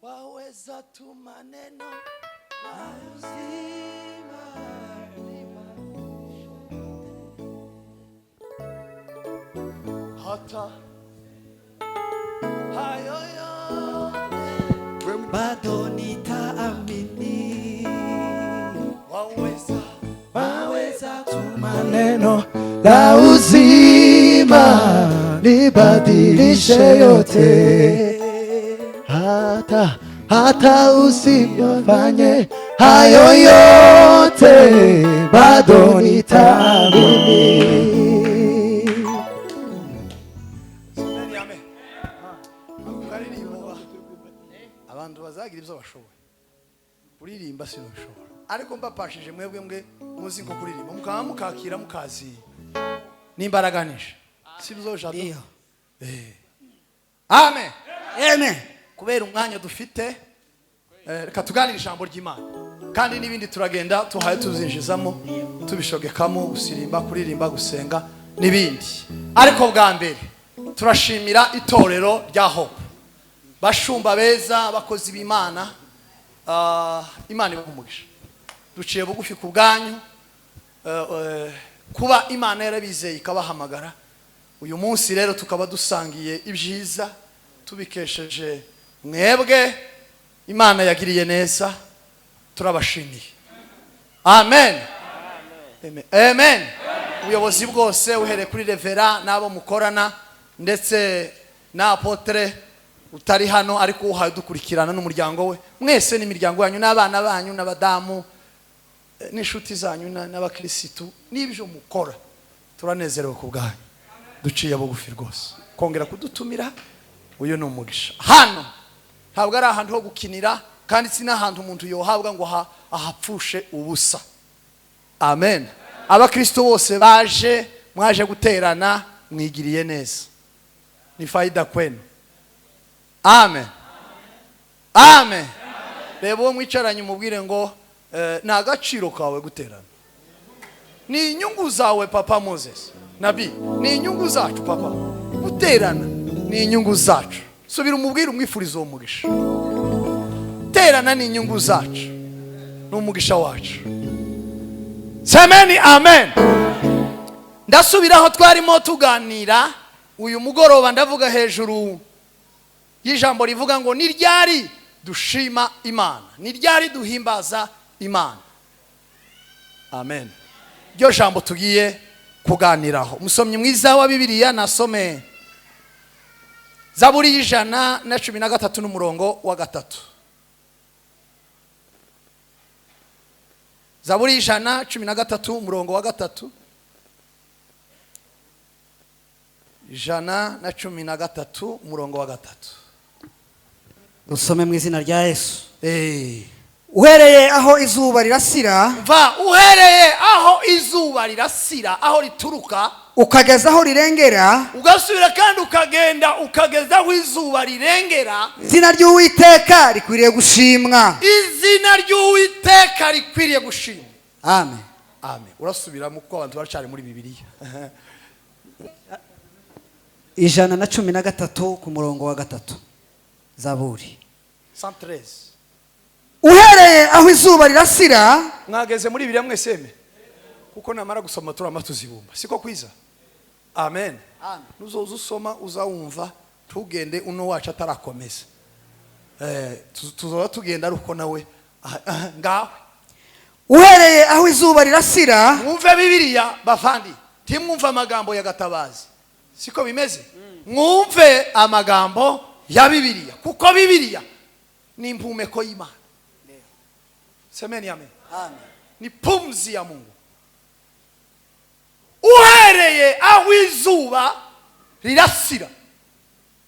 waweza tu maneno na uzima hata hayo yote bado nitaamini. Waweza tu maneno la uzima nibadilishe yote, hata usifanye hayo yote bado nitaamini. Abantu bazagira ibyo bashoboye kuririmba sinashobora, ariko mbapashije mwebwe muzi ko kuririmba mukaba mukakira mukazi nimbaraganisha sibyo jado. Amen amen. Kubera umwanya dufite reka tuganire ijambo ry'Imana, kandi n'ibindi turagenda tuhaye tuzinjizamo tubishogekamo gusirimba kuririmba gusenga n'ibindi. Ariko bwa mbere turashimira itorero rya Hope, bashumba beza bakozi b'Imana. Imana ibahumugisha, duciye bugufi ku bwanyu kuba Imana yarabizeye ikabahamagara. Uyu munsi rero tukaba dusangiye ibyiza tubikesheje mwebwe Imana yagiriye neza, turabashimiye. Amen amen amen. Ubuyobozi bwose uhereye kuri revera nabo mukorana ndetse na apotre utari hano ariko uhaye dukurikirana n'umuryango we mwese n'imiryango yanyu n'abana banyu n'abadamu n'inshuti zanyu n'abakirisitu n'ibyo mukora, turanezerewe ku bwanyu. Duciye bugufi rwose kongera kudutumira, uyu ni umugisha. Hano ntabwo ari ahantu ho gukinira, kandi si n'ahantu umuntu yohabwa ngo ahapfushe ubusa. Amen. Abakristo bose baje mwaje guterana mwigiriye neza, ni faida kwenu. Amen amen. Reba uwo mwicaranye umubwire ngo nta gaciro kawe guterana, ni inyungu zawe papa Moses Nabi, ni inyungu zacu papa. Guterana ni inyungu zacu. Subira umubwire umwifurizo w'umugisha. Terana ni inyungu zacu n'umugisha wacu. Semeni amen. Ndasubiraho twarimo tuganira uyu mugoroba, ndavuga hejuru y'ijambo rivuga ngo ni ryari dushima Imana, ni ryari duhimbaza Imana. Amen. Ryo jambo tugiye kuganiraho. Musomyi mwiza wa Bibiliya nasome Zaburi 113 n'umurongo wa 3. Zaburi 113 umurongo wa 3. 113 umurongo wa 3. Dusome mu izina rya Yesu. Uhereye aho izuba rirasira, uhereye aho izuba rirasira, aho rituruka ukageza aho rirengera, ugasubira kandi ukagenda ukageza aho izuba rirengera, izina ry'Uwiteka rikwiriye gushimwa. Izina ry'Uwiteka rikwiriye gushimwa. Amen amen. Urasubira mu ko abantu baracari muri Bibiliya. 113 ku murongo wa 3. Zaburi 113. Uhereye aho izuba rirasira. Mwageze muri Bibiliya mweseme kuko namara gusoma turama tuzibumba, siko kwiza. Amen amen. Nuzoza usoma uzawumva, tugende uno wacu atarakomeza. Tuzoba tugenda ruko nawe ngaho. Uhereye aho izuba rirasira. Mwumve Bibiliya bafandi, timwumva amagambo ya Gatabazi, siko bimeze. Mwumve amagambo ya Bibiliya, kuko Bibiliya ni impumeko y'Imana. Semeni amen amen. Ni pumzi ya Mungu. Uhereye aho izuba rirasira,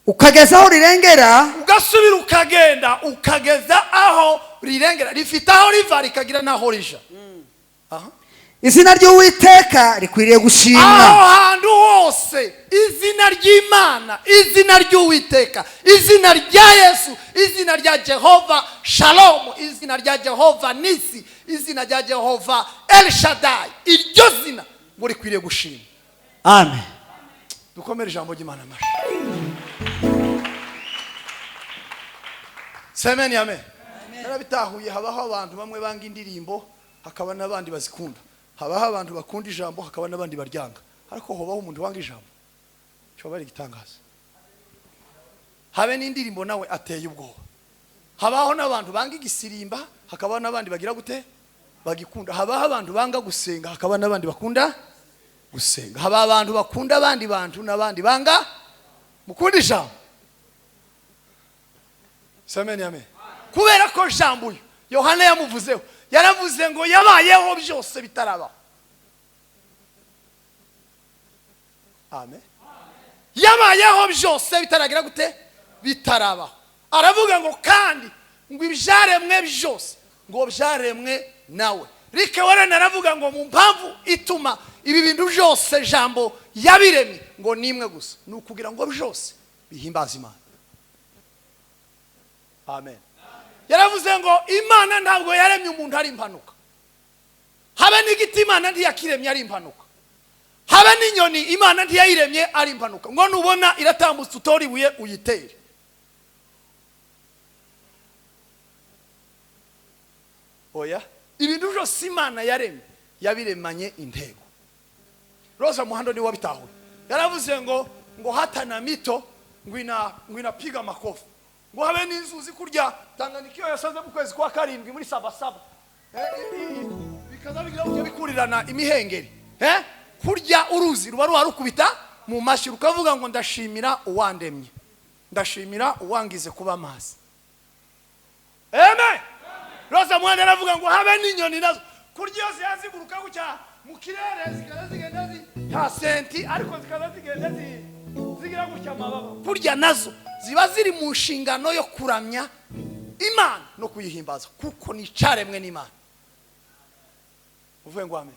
ukageza aho rirengera, ugasubira ukagenda ukageza aho rirengera, rifite aho riva rikagira naho rija. Izina ry'Uwiteka rikwiriye gushimwa. Aho hantu hose izina ry'Imana, izina ry'Uwiteka, izina rya Yesu, izina rya Jehova Shalom, izina rya Jehova Nisi, izina rya Jehova El Shaddai, iryo zina ngo rikwiriye gushimwa. Amen. Dukomere ijambo ry'Imana amashi. Semeni amen. Narabitahuye habaho abantu bamwe banga indirimbo hakaba nabandi bazikunda. Habaho abantu bakunda ijambo hakaba nabandi baryanga. Ariko hobaho umuntu wanga ijambo. Cyo bari gitangaza. Habe n'indirimbo nawe ateye ubwoba. Habaho nabantu banga igisirimba hakaba nabandi bagira gute bagikunda. Habaho abantu banga gusenga hakaba nabandi bakunda gusenga. Haba abantu bakunda abandi bantu nabandi banga mukunda ijambo. Semeni amen. Kubera ko jambo Yohana yamuvuzeho yaravuze ngo yabayeho byose bitaraba. Amen. Yabayeho byose bitaragira gute bitaraba. Aravuga ngo kandi ngo ibyaremwe byose ngo byaremwe nawe. Rike warana aravuga ngo mu mpamvu ituma ibi bintu byose jambo yabiremye ngo nimwe gusa nukugira ngo byose bihimbaza Imana. Amen. Yaravuze ngo Imana ntabwo yaremye umuntu ari impanuka. Habe n'igiti Imana ntiyakiremye ari impanuka. Habe n'inyoni Imana ntiyayiremye ari impanuka. Ngo nubona iratambutse utora ibuye uyitere. Oya, ibintu byose Imana yaremye yabiremanye intego. Rosa Muhando ni wabitahuye. Yaravuze ngo hatana mito ngwina piga makofi. Ngo habe n'inzuzi kurya Tanganyika iyo yasaze mu kwezi kwa karindwi muri sabasaba. Bikaza bigira ujye bikurirana imihengeri. Kurya uruzi ruba ruharukubita mu mashi rukavuga ngo ndashimira uwandemye. Ndashimira uwangize kuba amazi. Amen. Rosa Muhando aravuga ngo habe n'inyoni nazo kurya yose yaziguruka gucya mu kirere zikaza zigenda nta senti ariko zikaza zigenda zigira gutya amababa. Kurya nazo ziba ziri mu nshingano yo kuramya Imana no kuyihimbaza kuko ni caremwe n'Imana. Uvuye ngo amen.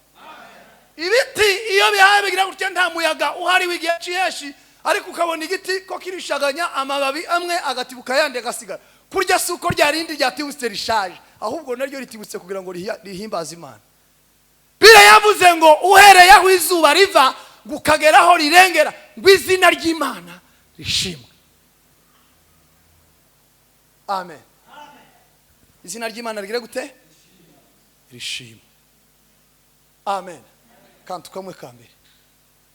Ibiti iyo bihaye bigira gutya nta muyaga uhari wigiye ciyeshi ariko ukabona igiti ko kirishaganya amababi amwe agatibuka yandi agasigara. Kurya suko ryarindi ryatibutse rishaje ahubwo naryo ritibutse kugira ngo rihimbaze Imana. Bire yavuze ngo uhereye aho izuba riva gukageraho rirengera ngo izina ry'Imana rishimwe. Amen. Izina ry'Imana rigire gute rishimwe. Amen. Kantu kamwe kambere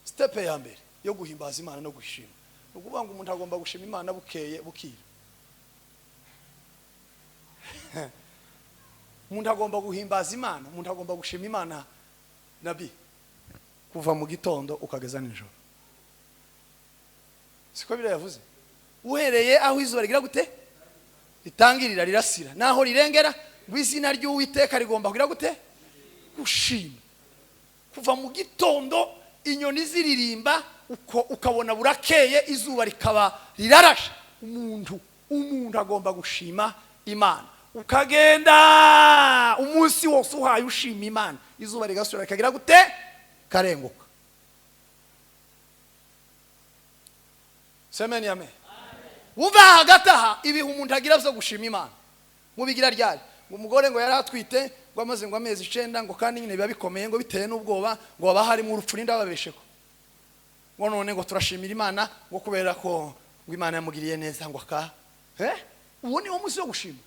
step ya mbere yo guhimbaza Imana no gushima ukuvuga ngo umuntu agomba gushima Imana bukeye bukira. Umuntu agomba guhimbaza Imana, umuntu agomba gushima Imana nabi kuva mu gitondo ukageza nijoro. Siko bira yavuze uhereye aho izuba rigira gute ritangirira rirasira naho rirengera ngo izina ry'Uwiteka rigomba kugira gute gushima. Kuva mu gitondo inyoni ziririmba uko ukabona burakeye izuba rikaba rirarasha umuntu agomba gushima Imana. Ukagenda umunsi wose uhaye ushima Imana izuba rigasura rikagira gute karenguka. Semeni amen. Uva hagataha ibihu umuntu agira byo gushima Imana mubigira ryari ngo umugore ngo yaratwite ngo amaze ngo amezi 9 ngo kandi nyine biba bikomeye ngo biteye n'ubwoba ngo abahari mu rupfu n'inda babesheko ngo none ngo turashimira Imana ngo kubera ko ngo Imana yamugiriye neza ngo uwo ni wo munsi wo gushima.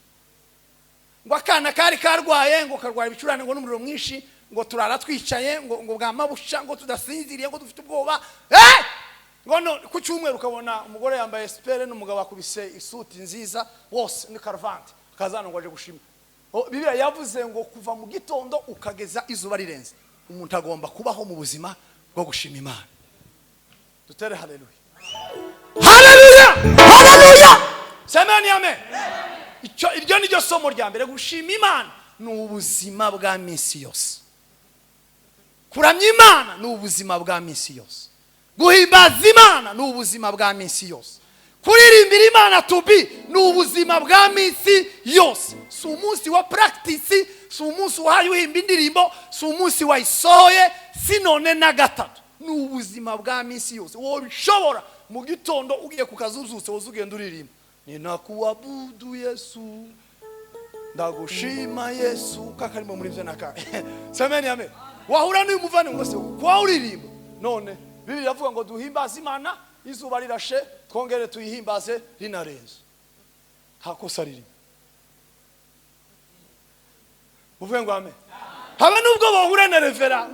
Ngo akana kari karwaye ngo karwaye ibicurane ngo n'umuriro mwinshi ngo turara twicaye ngo bwamabusha ngo tudasinziriye ngo dufite ubwoba ngo no ku cyumweru ukabona umugore yambaye spere n'umugabo akubise isuti nziza wose ni karvante kazana ngo aje gushima. Bibiliya yavuze ngo kuva mu gitondo ukageza izuba rirenze umuntu agomba kubaho mu buzima bwo gushima Imana. Dutere haleluya. Haleluya. Haleluya. Semeni amen. Iryo ni ryo somo rya mbere gushima Imana ni ubuzima bwa minsi yose. Kuramya Imana ni ubuzima bwa minsi yose. Guhimbaza Imana ni ubuzima bwa minsi yose. Kuririmbira Imana tubi ni ubuzima bwa minsi yose. Si umunsi wa practice, si umunsi wahaye uhimba indirimbo, si umunsi wayisohoye, si none na gatatu. Ni ubuzima bwa minsi yose. Wowe bishobora mu gitondo ugiye ku kazi uzutse uzugenda uririmba. Ninakuabudu Yesu, ndagushima Yesu, kakarimo muri byo naka. Semeni amen. Wahura n'uyu muvane ngo se kwa uririmba. None Bibiliya iravuga ngo duhimbaze Imana izuba rirashe twongere tuyihimbaze rinarenze. Hakosa riri. muvuge ngo amen. Habe nubwo bahura na revera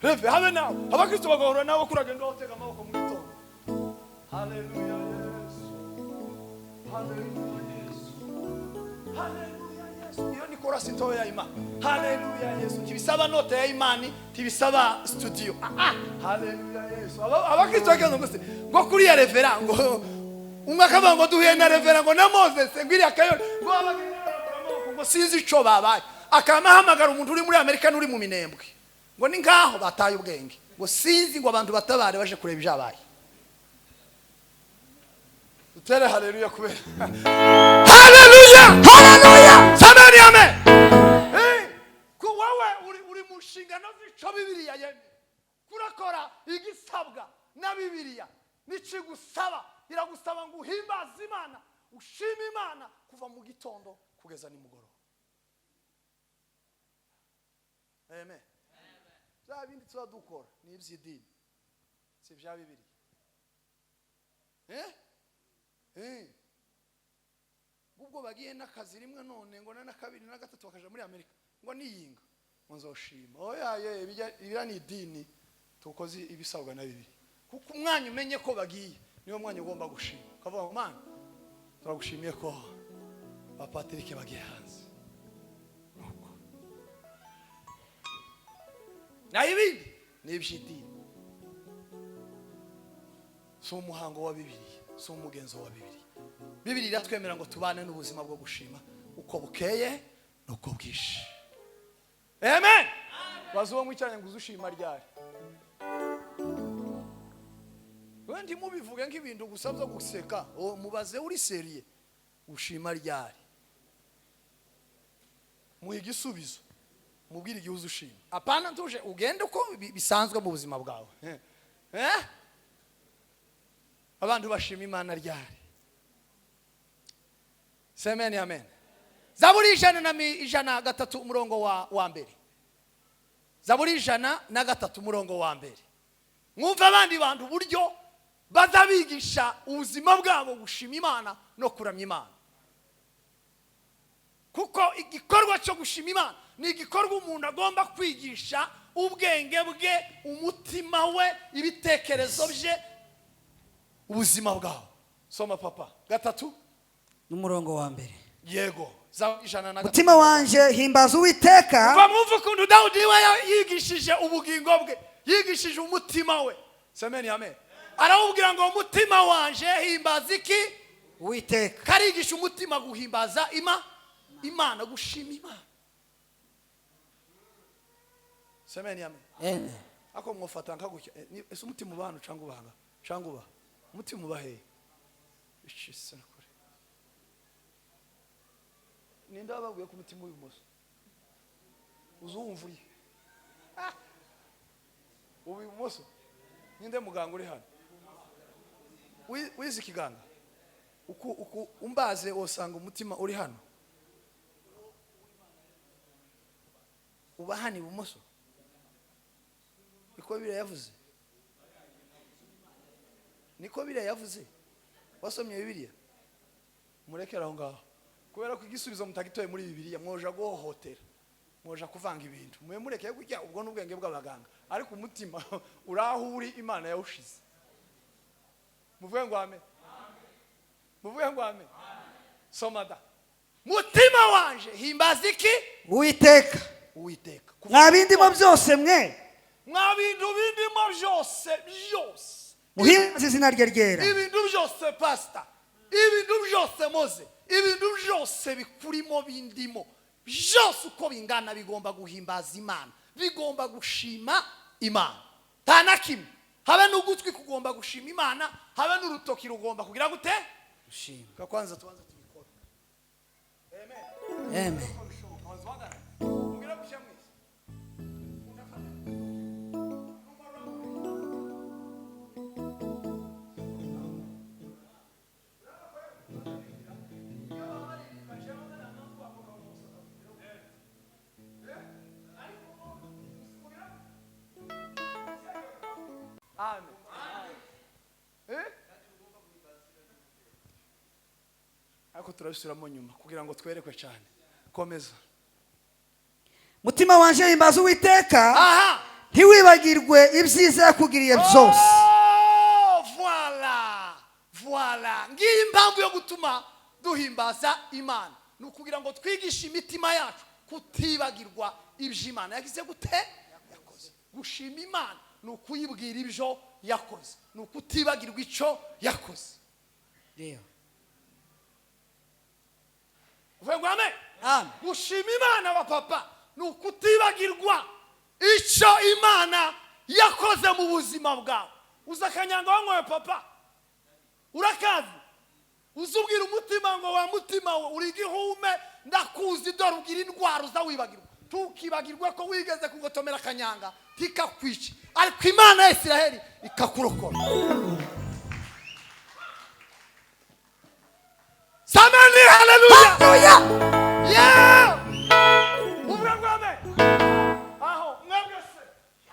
reve habe nawe abakristo bagahura nawe kuragenda utega amaboko mu gitondo. Haleluya Yesu, haleluya Yesu, haleluya Yesu. Iyo ni chorus ntoya ya imani. Haleluya Yesu. Tibisaba note ya imani, tibisaba studio. Haleluya Yesu. Abakristo bagenda ngo kuri ya revera ngo umwaka ngo duhuye na revera ngo na Moses ngiri akayo ngo abagenda ngo sinzi ico babaye. Akamahamagara umuntu uri muri Amerika n'uri mu Minembwe ngo ni ngaho bataye ubwenge ngo sinzi ngo abantu batabare baje kureba ijabaye. Utere haleluya kubera haleluya haleluya samani amen. Ku wewe uri mu nshingano z'ico Bibiliya yeme kurakora igisabwa na Bibiliya n'ikigusaba iragusaba ngo uhimbaze Imana ushime Imana kuva mu gitondo kugeza nimugoroba. Amen. Za bindi tuba dukora ni iby'idini si bya Bibiliya. Ubwo bagiye n'akazi rimwe none ngo na kabiri na gatatu bakaja muri Amerika ngo niyinga ngo nzoshima. Oya ibira ni idini tukoze ibisabwa na Bibiliya. Kuko umwanya umenye ko bagiye niyo mwanya ugomba gushima. Kavuga ngo man turagushimiye ko ba Patrick bagiye hanze. Na ibindi ni iby'idini. Si umuhango wa Bibiliya, si umugenzo wa Bibiliya. Bibiliya iratwemera ngo tubane n'ubuzima bwo gushima uko bukeye nuko bwishe. Amen. Bazuba mwicyanye ngo uzushima ryari. Wendi mubivuge nk'ibintu gusa byo guseka, mubaze uri seriye ushima ryari. Muhe igisubizo. Mubwire igihe uzushima. Apana ntuje ugende uko bisanzwe mu buzima bwawe. Abantu bashima Imana ryari. Amen amen. Zaburi 103 umurongo wa mbere. Zaburi 103 umurongo wa mbere. Mwumva abandi bantu buryo bazabigisha ubuzima bwabo gushima Imana no kuramya Imana. Kuko igikorwa cyo gushima Imana ni igikorwa umuntu agomba kwigisha ubwenge bwe, umutima we, ibitekerezo bye, ubuzima bwawe. Soma papa 3 n'umurongo wa mbere. Yego. Mutima wanje himbaza Uwiteka. Bamwumva kundu Dawudi we yigishije ubugingo bwe, yigishije umutima we. Amen amen. Arawubwira ngo umutima wanje himbaza iki? Uwiteka. Karigisha umutima guhimbaza Imana gushima Imana. Amen amen. Ako mwofata nkagukya. Ese umutima ubana cyangwa ubanga? Cyangwa uba? Umutima ubahe. Ishisa nakore. Ninda baguye ku mutima w'ibumoso. Uzumvuye. Ubu ibumoso. Ninde muganga uri hano? Wizi ikiganga. Uku umbaze osanga umutima uri hano. Ubahani ibumoso. Niko Bibiliya yavuze. Niko Bibiliya yavuze. Wasomye Bibiliya. Murekera aho ngaho. Kubera ko igisubizo mutagitoye muri Bibiliya mwoja guhohotera. Mwoja kuvanga ibintu. Mwe murekeye kujya ubwo n'ubwenge bw'abaganga. Ariko umutima urahuri Imana yawushize. Muvuge ngo amen. Muvuge ngo amen. Somada. Mutima wanje himbaza iki? Uwiteka. Uwiteka. Mwabindimo byose mwe. Mwabindu bindimo byose. Muhimbaze izina rye ryera. Ibindu byose pastor. Ibindu byose Moze. Ibindu byose bikurimo bindimo. Byose uko bingana bigomba guhimbaza Imana. Bigomba gushima Imana. Tanakimwe. Habe n'ugutwi kugomba gushima Imana, habe n'urutoki rugomba kugira gute? Gushima. Kwanza tubanze tubikora. Amen. Amen. Amen. Ako turabisubiramo nyuma kugira ngo twerekwe cyane. Komeza. mutima wanje himbaza Uwiteka aha ntiwibagirwe ibyiza yakugiriye byose. Voilà ngiyi impamvu yo gutuma duhimbaza Imana, ni ukugira ngo twigishe imitima yacu kutibagirwa ibyo Imana yagize gute yakoze. Gushima Imana ni ukuyibwira ibyo yakoze, ni ukutibagirwa icyo yakoze. Uvuga amen. Gushima Imana abapapa ni ukutibagirwa icyo Imana yakoze mu buzima bwawe. Uzakanyanga wangoye papa urakazi, uzubwira umutima ngo wa mutima we uri igihume ndakuzi dore ugira indwara uzawibagirwa. Tukibagirwa ko wigeze kugotomera kanyanga tikakwica, ariko Imana ya Isiraheli ikakurokora. Samani haleluya. Yeah. Ubrangame. Aho mwebwe se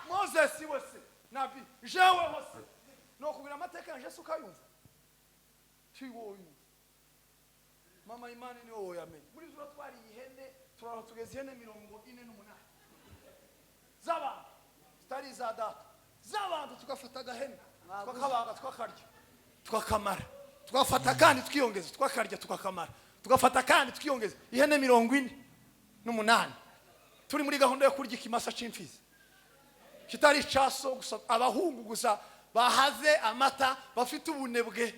Moses wese nabi jewe hose no kubira amateka nje sukayumva. Tiwoyu mama Imana ni wowe yamenye. Muri zura twari ihene turara tugeze ihene 48 zaba stari za data zabantu tukafata gahene twakabaga twakarya twakamara, twafata kandi twiyongeza twakarya tukakamara, tugafata kandi twiyongeza ihene 48. Turi muri gahunda yo kurya ikimasa c'imfizi kitari caso gusa, abahungu gusa bahaze amata bafite ubunebwe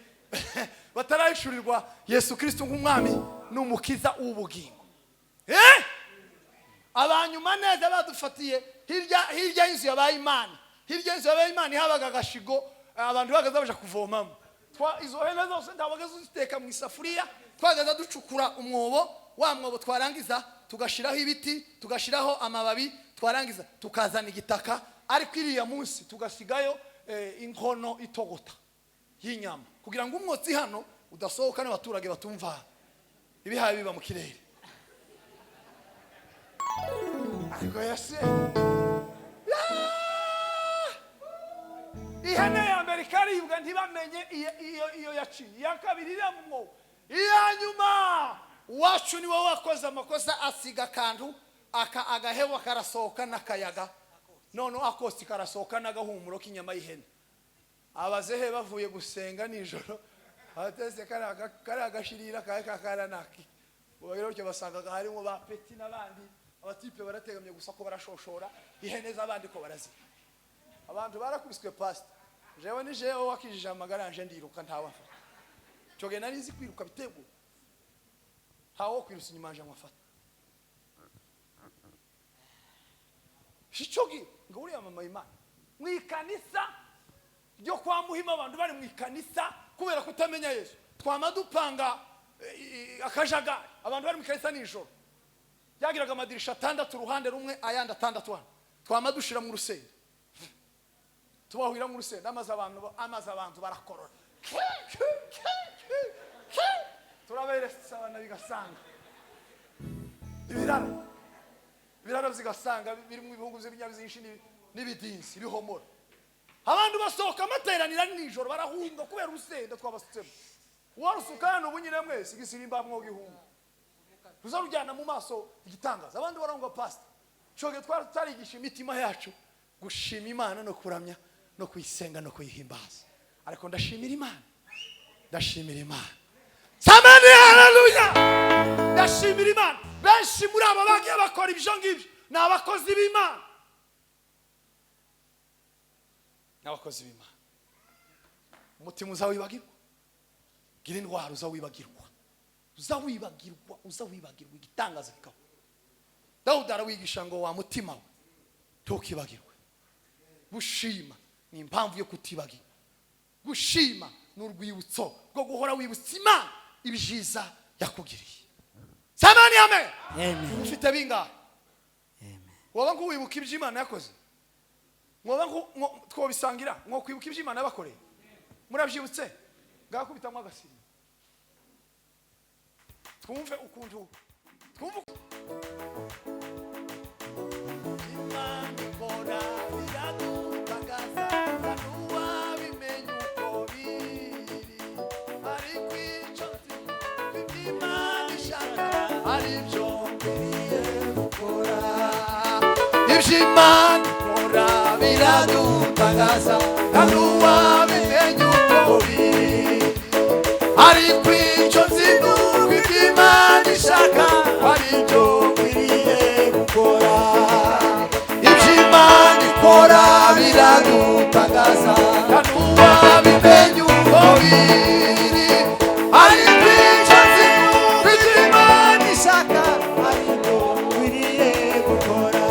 batarayishurirwa Yesu Kristo nk'umwami n'umukiza w'ubugingo. Abanyuma neza badufatiye hirya y'inzu yabaye Imana, hirya y'inzu yabaye Imana habaga gashigo abantu bagaza baje kuvomamo. Izo hene zose ndabagaza ziteka mu isafuriya, twagaza ducukura umwobo, wa mwobo twarangiza tugashiraho ibiti, tugashiraho amababi, twarangiza tukazana igitaka, ariko iriya munsi tugasigayo inkono itogota y'inyama kugira ngo umwotsi hano udasohoka n'abaturage batumva ibihaye biba mu kirere. Ariko yase ihene ya Amerika ribwa ntibamenye iyo yaciye, iya kabiri iriya mu mwobo, iya nyuma wacu ni wowe wakoze amakosa asiga kantu agahewa karasohoka n'akayaga, none akosi karasohoka n'agahumuro k'inyama y'ihene. Abazehe bavuye gusenga nijoro atese kari agashirira kakara naki ubagero cyo basanga harimo ba peti n'abandi abatipe barategamye gusa ko barashoshora ihene z'abandi ko barazi. Abantu barakubiswe past jewe ni jewe wakijije amagara anje ndiruka ntawafata coge narizi kwiruka bitego hawo kwirusa inyuma anje mwafata shicogi ngo uri mama Imana mwikanisa ryo kwa Muhima, abantu bari mwikanisa kubera kutamenya Yesu. Twamadupanga akajaga abantu bari mwikanisa nijoro yagiraga amadirisha 6 uruhande rumwe ayandi 6 hano, twamadushira mu rusenge tubahwira mu rusenge amaze abantu barakorora turaberesa abana bigasanga ibiraro zigasanga biri mu bihugu by'ibinyabizinshi n'ibidinsi bihomora. Abantu basohoka amateranira nijoro barahunga kubera urusenda twabasutsemo. Warusukana ubunyine mwese igisirimba mwoga ihunga. Tuzarujyana mu maso igitangaza. Abandi barangwa pastor. Coge twarigisha imitima yacu gushima Imana no kuramya no kuyisenga no kuyihimbaza. Ariko ndashimira Imana. Ndashimira Imana. Samani haleluya. Ndashimira Imana. Benshi muri aba bagiye bakora ibyo ngibyo n'abakozi b'Imana. N'abakozi b'Imana. Umutima uzawibagirwa. Gira indwara uzawibagirwa. Uzawibagirwa igitangaza kikaho. Dawudi arawigisha ngo wa mutima we ntukibagirwe. Gushima ni impamvu yo kutibagirwa. Gushima n'urwibutso rwo guhora wibutsa Imana ibyiza yakugiriye. Samani amen. Amen. Ufite bingahe? Amen. Waba ngo wibuka ibyo Imana yakoze? Mwoba ngo twobisangira ngo kwibuka ibyo Imana yabakoreye? Murabyibutse? Ngakubitamwe agasiri. Twumve ukuntu Imana ikora biradutagaza nuwa bimenye uko biri ariko icyo Imana ishaka ari byo ngiye gukora. iby'Imana ikora biradutangaza nta n'uwabimenya uko biri ariko icyo nzi nuko iby'Imana ishaka ari byo nkwiriye gukora iby'Imana ikora biradutangaza nta n'uwabimenya uko biri ariko icyo nzi nuko iby'Imana ishaka ari byo nkwiriye gukora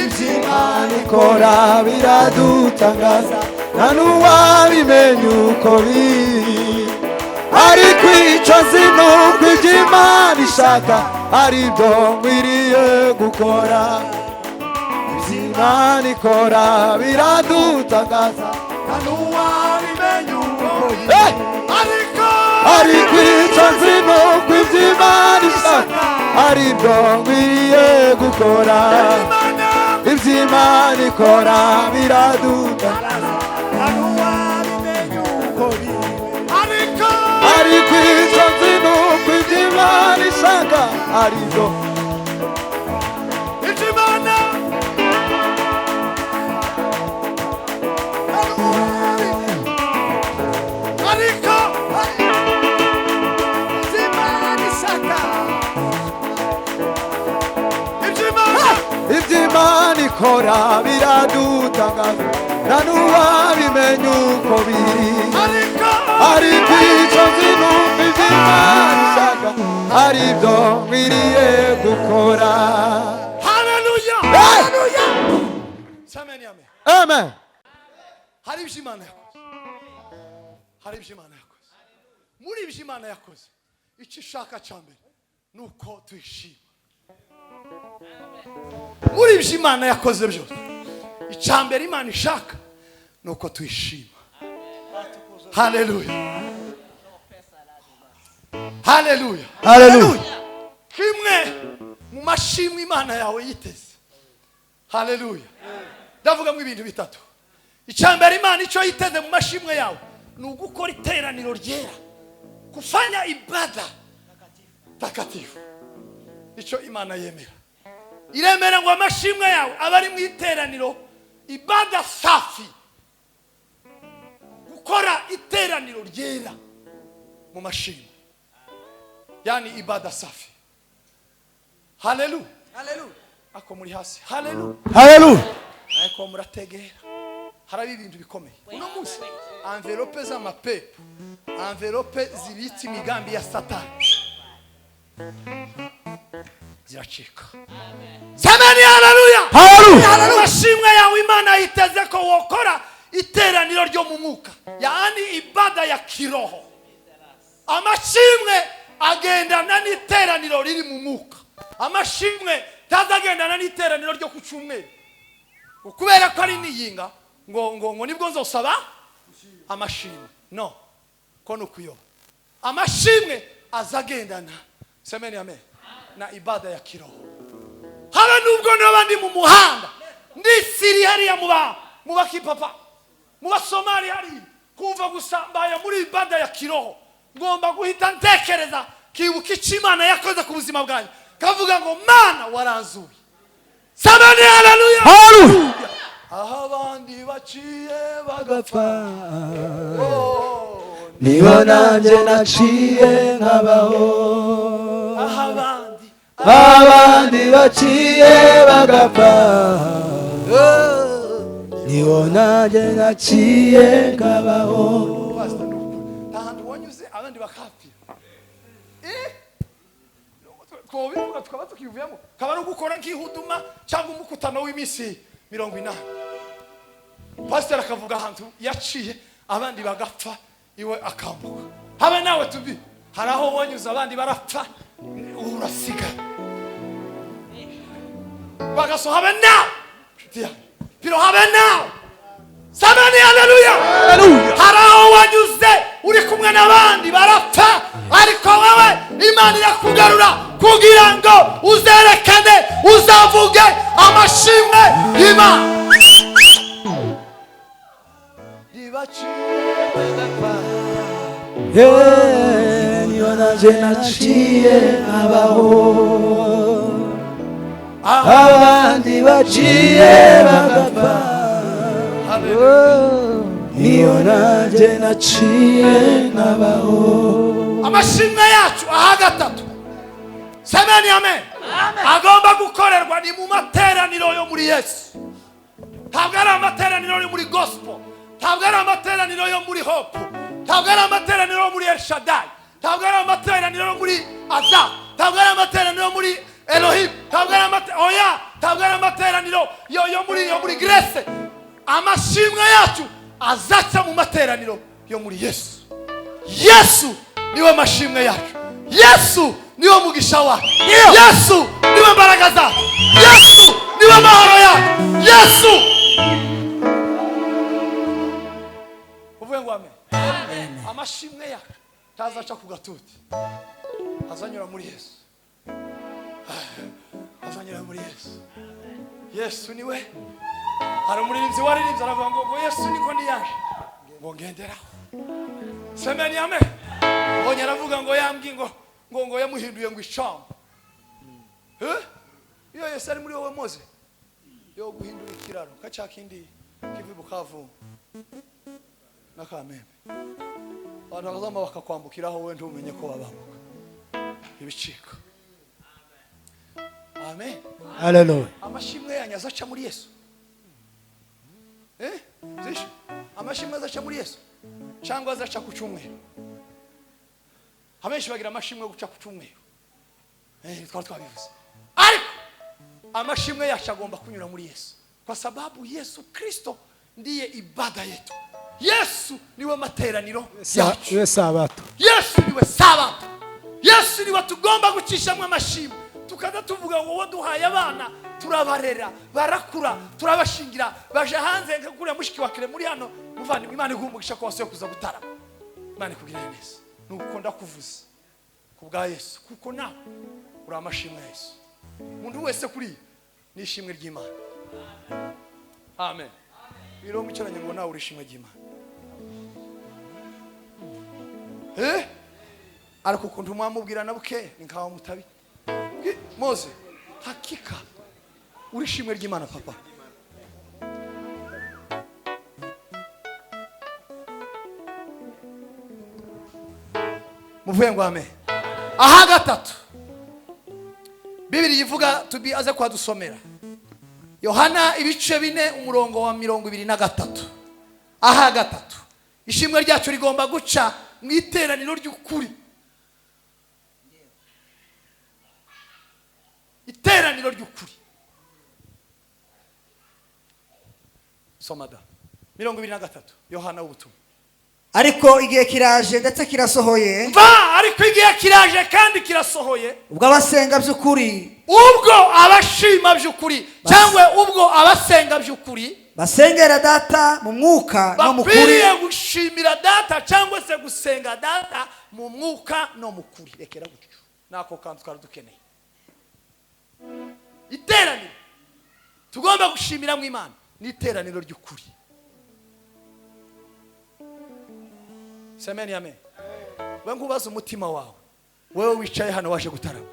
iby'Imana ikora biradutangaza nta n'uwabimenya uko biri ariko icyo nzi nuko iby'Imana ishaka ari byo nkwiriye gukora iby'Imana ikora biradutangaza nta n'uwabimenya uko biri ariko icyo nzi nuko iby'Imana ishaka ari byo nkwiriye gukora iby'Imana ikora biradutangaza nta n'uwabimenya uko biri ariko icyo nzi nuko iby'Imana ishaka ari byo iby'Imana ariko iby'Imana ishaka iby'Imana ikora biradutangaza nta n'uwabimenya uko biri ariko icyo nzi nuko iby'Imana ishaka ari byo nkwiriye gukora haleluya haleluya sameni amen amen hari iby'Imana yakoze hari iby'Imana yakoze muri iby'Imana yakoze icyo ishaka cya mbere nuko tuyishima muri iby'Imana yakoze byose icya mbere Imana ishaka nuko tuyishima haleluya haleluya haleluya kimwe mu mashimwe Imana yawe yiteze haleluya ndavuga mu ibintu bitatu icya mbere Imana icyo yiteze mu mashimwe yawe ni ugukora iteraniro ryera kufanya ibada takatifu icyo Imana yemera iremera ngo amashimwe yawe abari mu iteraniro ibada safi gukora iteraniro ryera mu mashimwe yani ibada safi haleluya haleluya ako muri hasi haleluya haleluya ako murategera harabi ibintu bikomeye uno munsi envelope z'amapepo envelope zibitse imigambi ya Satani ziracika sameni haleluya haleluya amashimwe yawe Imana yiteze ko wokora iteraniro ryo mu mwuka yani ibada ya kiroho amashimwe agendana n'iteraniro riri mu mwuka amashimwe tazagendana n'iteraniro ryo ku cyumweru ukubera ko ari niyinga ngo nibwo nzosaba amashimwe no ko nukuyo amashimwe azagendana semeni amen na ibada ya kiroho haba nubwo n'abandi mu muhanda ndisiri hariya mu bakipapa mu basomali hari kumva gusambaya muri ibada ya kiroho ngomba guhita ntekereza kibuka icyo Imana yakoze ku buzima bwanjye kavuga ngo Mana waranzuye sameni haleluya haleluya aho abandi baciye bagapfa niho nanjye naciye nkabaho aho abandi baciye bagapfa niho nanjye naciye nkabaho ahantu wanyuze abandi bakapfira twobivuga tukaba tukivuyemo kaba no gukora nk'ihuduma cyangwa umukutano w'iminsi 40 pastor akavuga ahantu yaciye abandi bagapfa iwe akambuka habe nawe tubi haraho wanyuze abandi barapfa urasiga bagaso habe nawe piro habe nawe samani haleluya haleluya haraho wanyuze uri kumwe n'abandi barapfa ariko wewe Imana irakugarura kugira ngo uzerekane uzavuge amashimwe y'Imana niyo naje naciye abaho abandi baciye bagapfa, niyo nanjye naciye nkabaho. amashimwe yacu aha gatatu, semeni amen, agomba gukorerwa ni mu materaniro yo muri Yesu. Ntabwo ari amateraniro yo muri gospel, ntabwo ari amateraniro yo muri hope, ntabwo ari amateraniro yo muri El Shaddai, ntabwo ari amateraniro yo muri Azam, ntabwo ari amateraniro yo muri Elohim, ntabwo ari amateraniro yo muri Grace. Amashimwe yacu azaca mu materaniro yo muri Yesu. Yesu niwe mashimwe yacu, Yesu niwe mugisha wacu, Yesu niwe mbaraga zacu, Yesu niwe mahoro yacu, Yesu. Uvuye ngo amen. Amashimwe yacu tazaca ku gatuti, azanyura muri Yesu, azanyura muri Yesu. Yesu niwe. Hari umuririmbyi waririmbye aravuga ngo Yesu niko ndiyaje ngo ngenderaho. Semeni amen. Bonye aravuga ngo yambwi ngo yamuhinduye ngo icamba. Iyo Yesu ari muri wowe Moze yo guhindura ikiraro kaca kindi kivi Bukavu na Kamembe. Abantu bazama bakakwambukiraho we ntumenye ko babambuka ibicika. Amen. Hallelujah. Amashimwe yanyaza aca muri Yesu. Zisho amashimwe azaca muri Yesu cyangwa azaca ku cyumweru. Abenshi bagira amashimwe guca ku cyumweru, twari twabivuze, ariko amashimwe yacu agomba kunyura muri Yesu, kwa sababu Yesu Kristo ndiye ibada yetu. Yesu niwe materaniro yacu, Yesu Sabato, Yesu niwe Sabato, Yesu niwe tugomba gucishamwe amashimwe. Tukaza tuvuga ngo waduhaye abana turabarera barakura turabashingira baje hanze nkakuriya mushiki wa kire muri hano muvani Imana igumugisha ko wase kuza gutarama. Imana ikugirire neza nuko ndakuvuza kubwa Yesu, kuko nawe uri amashimwe ya Yesu. Umuntu wese kuri nishimwe ry'Imana. Amen. Biro mucyaranye ngo nawe urishimwe ry'Imana. Ariko kuntu mwamubwira nabuke nkaho mutabi Moze, hakika urishimwe ry'Imana papa. Muvuye ngo amen. Aha gatatu Bibiri yivuga tubi aze kwa dusomera Yohana ibice 4 umurongo wa 23. Aha gatatu ishimwe ryacu rigomba guca mu iteraniro ry'ukuri. Iteraniro ry'ukuri. Somada 23 Yohana ubutumwa. ariko igihe kiraje ndetse kirasohoye, Ariko igihe kiraje kandi kirasohoye, ubwo abasenga by'ukuri, ubwo abashima by'ukuri cyangwa ubwo abasenga by'ukuri basengera Data mu mwuka no mu kuri. bakwiriye gushimira Data cyangwa se gusenga Data mu mwuka no mu kuri. Rekera gutyo nako kantu twari dukeneye. Iteraniro tugomba gushimira mu Imana ni iteraniro ry'ukuri. Semeni amen. We ngubaza umutima wawe, wewe wicaye hano waje gutarama,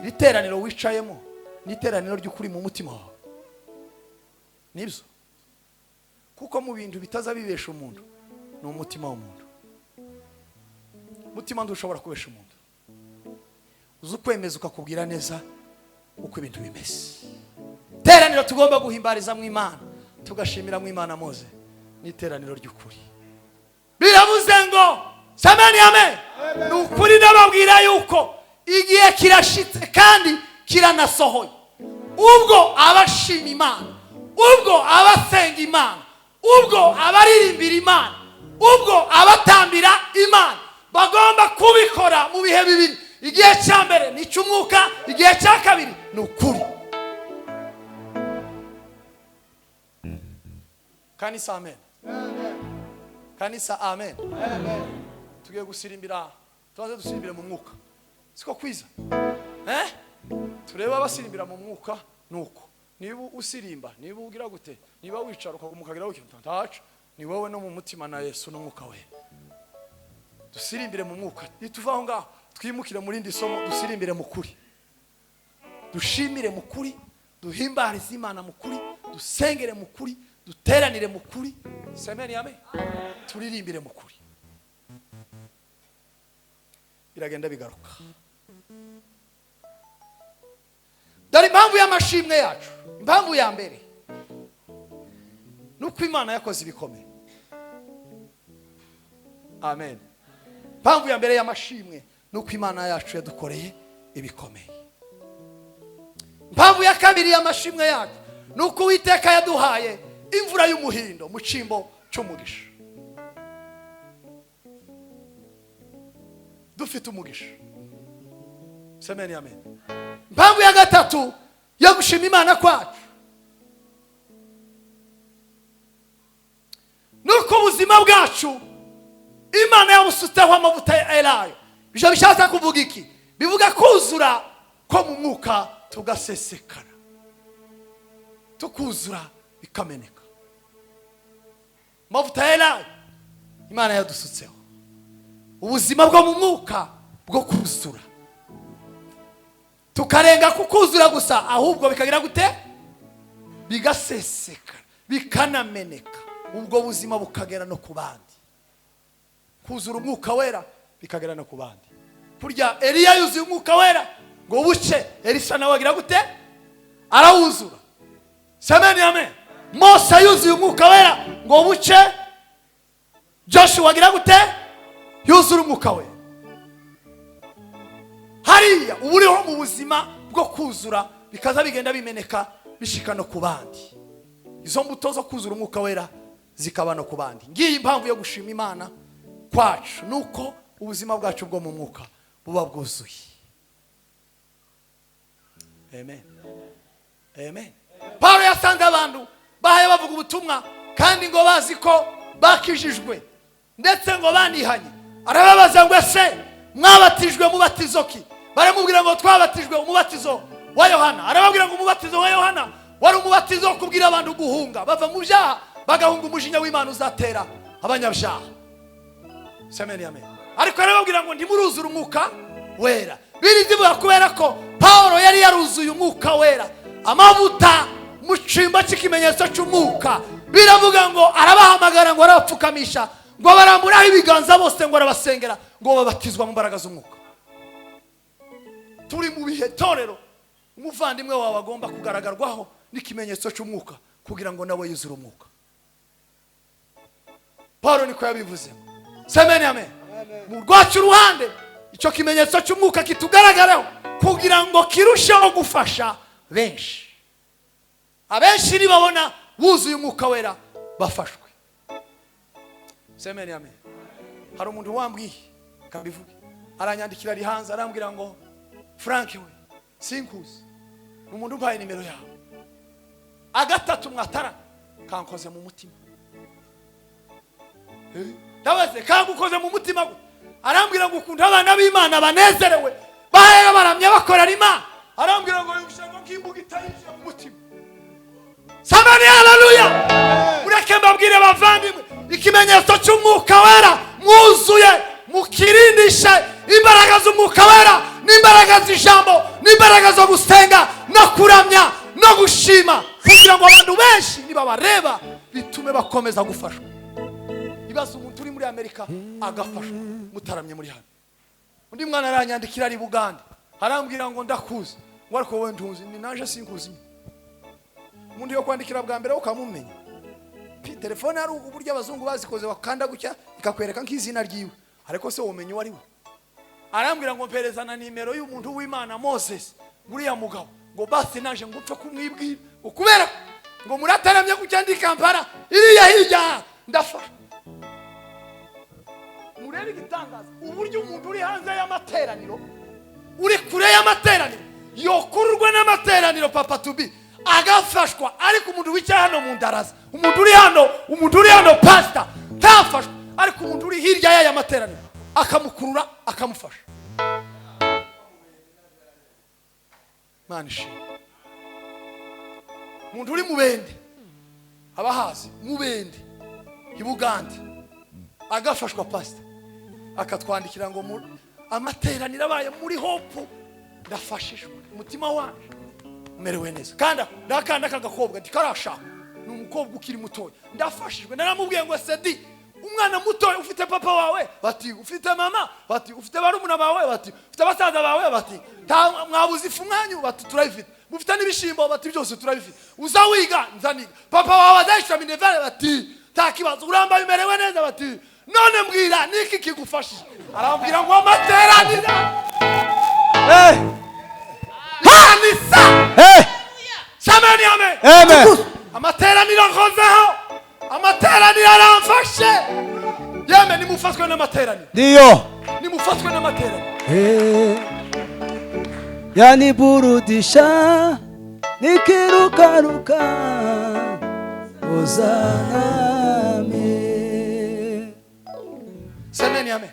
iri teraniro wicayemo ni iteraniro ry'ukuri mu mutima wawe? Nibyo, kuko mu bintu bitaza bibesha umuntu ni umutima w'umuntu. Umutima ndushobora kubesha umuntu. Uzu kwemeza ukakubwira neza uko ibintu bimeze. Teraniro tugomba guhimbariza mu Imana, tugashimira mu Imana Moze ni iteraniro ry'ukuri. Biravuze ngo semeni amen. Nukuri ndababwira yuko igihe kirashitse kandi kiranasohoye, ubwo abashima Imana, ubwo abasenga Imana, ubwo abaririmbira Imana, ubwo abatambira Imana bagomba kubikora mu bihe bibiri. Igihe cya mbere ni cy'umwuka, igihe cya kabiri ni ukuri. Kanisa amen. Kanisa amen. Tugiye gusirimbira, tubanze dusirimbire mu mwuka. Siko kwiza? Tureba abasirimbira mu mwuka nuko. Niba usirimba, niba ugira gute, niba wicara ukagumukagira uko ntaca, ni wowe no mu mutima na Yesu no mwuka we. Dusirimbire mu mwuka. Nituvaho ngaho twimukire muri ndi somo, dusirimbire mu kuri. Dushimire mu kuri, duhimbarize Imana mu kuri, dusengere mu kuri, duteranire mu kuri, semeni amen, turirimbire mu kuri. Biragenda bigaruka. Dore impamvu y'amashimwe yacu, impamvu ya mbere nuko Imana yakoze ibikomeye. Amen. Impamvu ya mbere y'amashimwe nuko Imana yacu yadukoreye ibikomeye. Impamvu ya kabiri y'amashimwe yacu nuko Uwiteka yaduhaye imvura y'umuhindo mu cimbo cy'umugisha. Dufite umugisha. Semeni amen. Impamvu ya gatatu yo gushima Imana kwacu nuko ubuzima bwacu Imana yabusutseho amavuta ya elayo. Ibyo bishatse kuvuga iki? Bivuga kuzura ko mu mwuka tugasesekara, tukuzura bikameneka. Amavuta ya elayo Imana yadusutseho ubuzima bwo mu mwuka bwo kuzura, tukarenga kukuzura gusa, ahubwo bikagira gute? Bigasesekara, bikanameneka. Ubwo buzima bukagera no ku bandi. Kuzura umwuka wera bikagera no ku bandi. Kurya Eliya yuzuye umwuka wera ngo buce, Elisa nawe agira gute? Arawuzura. Semeni amen. Mose yuzuye umwuka wera ngo buce, Joshua agira gute? Yuzura umwuka wera. Hariya uburiho mu buzima bwo kuzura bikaza bigenda bimeneka bishika no ku bandi. Izo mbuto zo kuzura umwuka wera zikaba no ku bandi. Ngiye impamvu yo gushima Imana kwacu nuko ubuzima bwacu bwo mu mwuka buba bwuzuye. Amen. Amen. Paulo yasanze abantu bahaye bavuga ubutumwa kandi ngo bazi ko bakijijwe ndetse ngo banihanye. Arababaza ngo ese mwabatijwe mubatizo ki? Baramubwira ngo twabatijwe umubatizo wa Yohana. Arababwira ngo umubatizo wa Yohana wari umubatizo wo kubwira abantu guhunga bava mu byaha bagahunga umujinya w'Imana uzatera abanyabyaha. Semeni amen. Ariko arababwira ngo ntimuruzura umwuka wera. Birizivuga kubera ko Paulo yari yaruzuye umwuka wera, amavuta mu cimba cy'ikimenyetso cy'umwuka. Biravuga ngo arabahamagara ngo arabapfukamisha ngo baramburaho ibiganza bose ngo arabasengera ngo babatizwa mu mbaraga z'umwuka. Turi mu bihe torero umuvandimwe wawe agomba kugaragarwaho n'ikimenyetso cy'umwuka kugira ngo nawe yuzure umwuka. Paulo niko yabivuze. Semeni amen. Mu rwacu ruhande icyo kimenyetso cy'umwuka kitugaragaraho kugira ngo kirusheho gufasha benshi. Abenshi nibabona wuzuye umwuka wera bafashwe. Semeni amen. Hari umuntu wambwiye kabivuge, aranyandikira ari hanze arambwira ngo Frank we sinkuzi, umuntu umpaye nimero yawe, agatatu mwatara kankoze mu mutima. Ndabaze kangukoze mu mutima gwe. Arambwira ngo ukunda abana b'Imana banezerewe bahaye baramya bakorera Imana. Arambwira ngo yushango kimbuga itayije mu mutima. Samani haleluya. Mureke mbabwire bavandimwe ikimenyetso cy'umwuka wera mwuzuye mukirindishe imbaraga z'umwuka wera n'imbaraga z'ijambo n'imbaraga zo gusenga no kuramya no gushima kugira ngo abantu benshi nibabareba bitume bakomeza gufashwa. Ibaza umuntu uri muri Amerika agafashwa mutaramye muri hano. Undi mwana aranyandikira ari Buganda arambwira ngo ndakuzi ngo ariko wowe ntuzi ni naje sinkuzi. Umuntu yo kwandikira bwa mbere ukamumenya. Telefone ari uburyo abazungu bazikoze wakanda gucya ikakwereka nk'izina ryiwe ariko se womenye wari we. Arambwira ngo mperezana nimero y'umuntu w'Imana Moses buriya mugabo ngo basi naje ngupfe kumwibwira ukubera ngo murataramye kucyandi Kampala iriya hirya ndafasha. Murebe igitangaza uburyo umuntu uri hanze y'amateraniro uri kure y'amateraniro yokururwa n'amateraniro papa tubi agafashwa ariko umuntu wicaye hano mu ndaraza umuntu uri hano pastor tafashwa ariko umuntu uri hirya y'aya materaniro akamukurura akamufasha. Manishi umuntu uri mubende abahazi mubende ibugande agafashwa pastor akatwandikira ngo amateraniro abaye muri hope ndafashishwa umutima wanje umerewe neza. Kandi nakanda kagakobwa ndikarashaka ni umukobwa ukiri mutoya ndafashijwe naramubwiye ngo Sedi umwana mutoya ufite papa wawe bati ufite mama bati ufite barumuna bawe bati ufite basaza bawe bati mwabuze ifu mwanyu bati turabifite mufite n'ibishimbo bati byose turabifite uzawiga nzaniga papa wawe adayisha minevale bati takibazo uramba bimerewe neza bati none mbwira niki kigufashije arambwira ngo amateraniro Hanisa Samani amen amateraniro nkozeho amateraniro aramfashe yeme nimufatwe n'amateraniro ndiyo nimufatwe n'amateraniro yaniburudisha nikirukaruka uzaname. Samani amen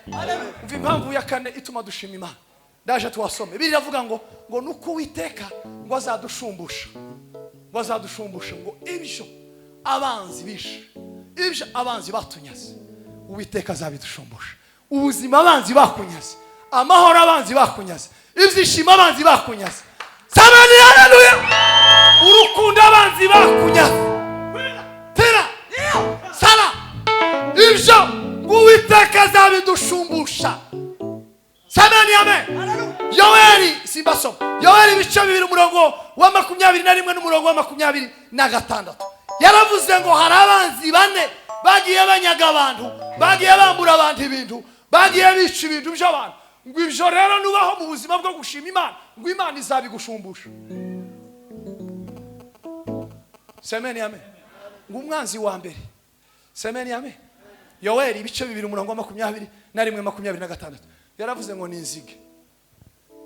umva impamvu ya kane ituma dushima Imana ndaje tuwasome Bibiliya iravuga ngo nuko Uwiteka ngo azadushumbusha ngo ibyo abanzi bishe ibyo abanzi batunyaze Uwiteka azabidushumbusha ubuzima abanzi bakunyaze amahoro abanzi bakunyaze ibyishimo abanzi bakunyaze Samani haleluya urukundo abanzi bakunyaze tera sala ibyo Uwiteka azabidushumbusha Samani amen Yoweri simbasoma Yoweri ibice 2 umurongo wa 21 n'umurongo wa 26 yaravuze ngo hari abanzi bane bagiye banyaga abantu bagiye bambura abantu ibintu bagiye bica ibintu by'abantu ngo ibyo rero nubaho mu buzima bwo gushima Imana ngo Imana izabigushumbusha Samani amen ngo umwanzi wa mbere Samani amen Yoweri ibice 2 umurongo wa 21 yaravuze ngo ninzige